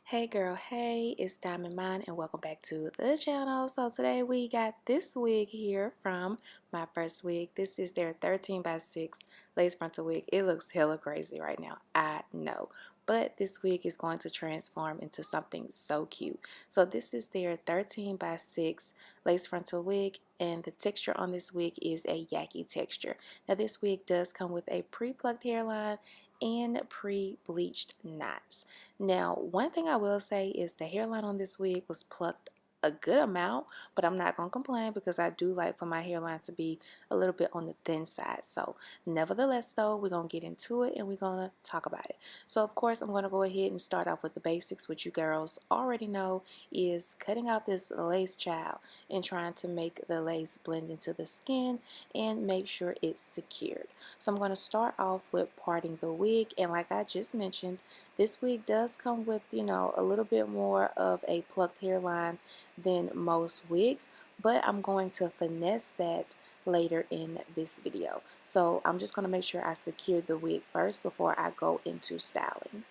Hey girl, hey, it's Diamond Mine and welcome back to the channel. So today we got this wig here from MyFirstWig. This is their 13 by 6 lace frontal wig. It looks hella crazy right now, I know. But this wig is going to transform into something so cute. So this is their 13 by 6 lace frontal wig, and the texture on this wig is a Yaki texture. Now this wig does come with a pre-plucked hairline and pre-bleached knots. Now, one thing I will say is the hairline on this wig was plucked a good amount, but I'm not going to complain because I do like for my hairline to be a little bit on the thin side. So nevertheless though, we're going to get into it and we're going to talk about it. So of course I'm going to go ahead and start off with the basics, which you girls already know is cutting out this lace child and trying to make the lace blend into the skin and make sure it's secured. So I'm going to start off with parting the wig, and like I just mentioned, this wig does come with, a little bit more of a plucked hairline than most wigs, but I'm going to finesse that later in this video. So I'm just going to make sure I secure the wig first before I go into styling.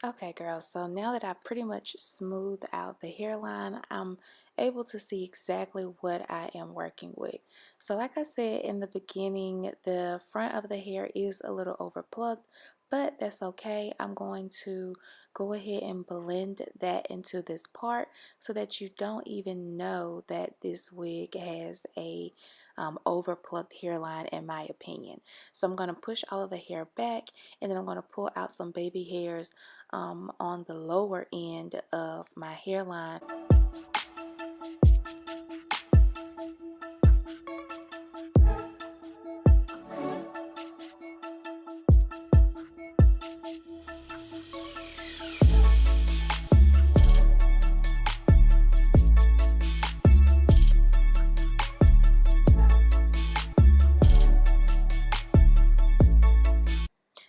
Okay girls, so now that I've pretty much smoothed out the hairline, I'm able to see exactly what I am working with. So like I said in the beginning, the front of the hair is a little over plucked, but that's okay. I'm going to go ahead and blend that into this part so that you don't even know that this wig has a over plucked hairline, in my opinion. So I'm going to push all of the hair back, and then I'm going to pull out some baby hairs on the lower end of my hairline.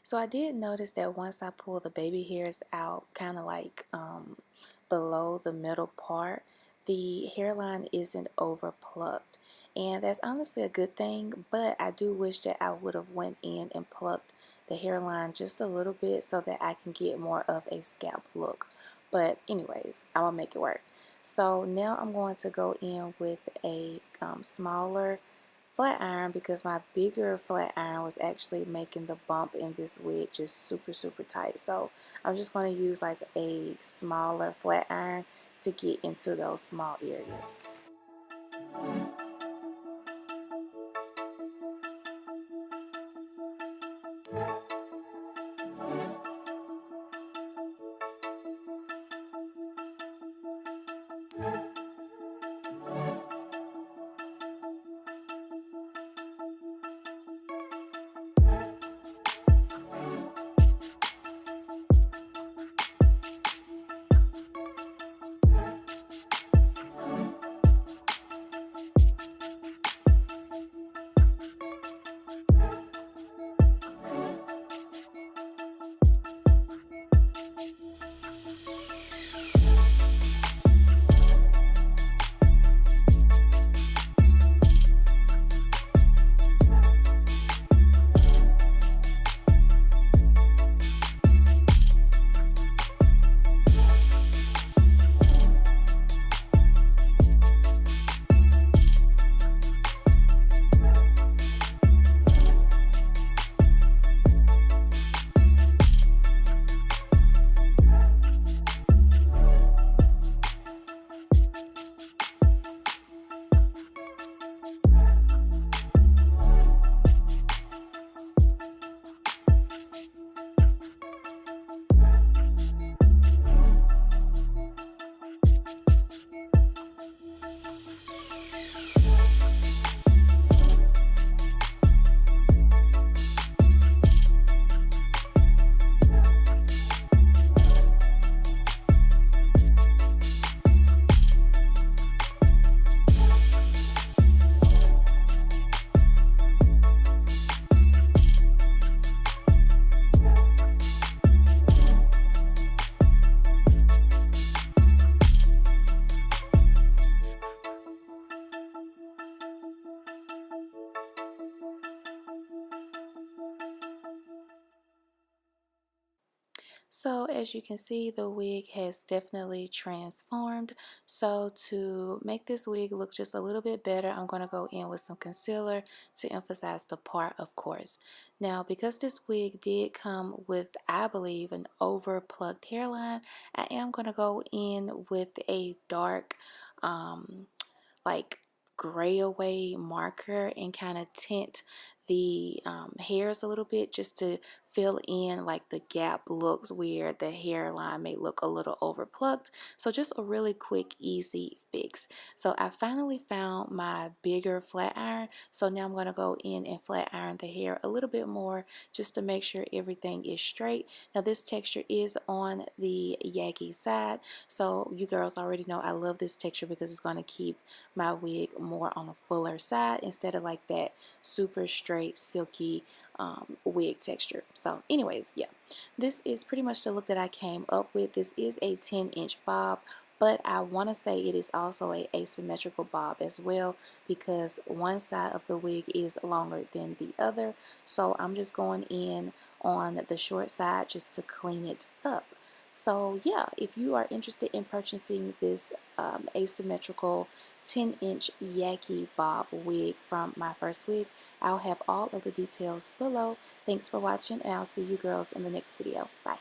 So I did notice that once I pull the baby hairs out, kind of like below the middle part, the hairline isn't over plucked, and that's honestly a good thing. But I do wish that I would have went in and plucked the hairline just a little bit so that I can get more of a scalp look. But anyways, I will make it work. So now I'm going to go in with a smaller flat iron, because my bigger flat iron was actually making the bump in this wig just super tight. So I'm just going to use like a smaller flat iron to get into those small areas. So as you can see, the wig has definitely transformed. So to make this wig look just a little bit better, I'm going to go in with some concealer to emphasize the part, of course. Now, because this wig did come with, I believe, an over plucked hairline, I am going to go in with a dark, like gray away marker and kind of tint the hairs a little bit, just to fill in like the gap looks where the hairline may look a little over plucked. So just a really quick, easy fix. So I finally found my bigger flat iron, so now I'm going to go in and flat iron the hair a little bit more just to make sure everything is straight. Now this texture is on the Yaki side, so you girls already know I love this texture because it's going to keep my wig more on a fuller side instead of like that super straight silky wig texture. So anyways, yeah, this is pretty much the look that I came up with. This is a 10-inch bob, but I want to say it is also a asymmetrical bob as well, because one side of the wig is longer than the other. So I'm just going in on the short side just to clean it up. So yeah, if you are interested in purchasing this asymmetrical 10-inch Yaki bob wig from MyFirstWig, I'll have all of the details below. Thanks for watching, and I'll see you girls in the next video. Bye.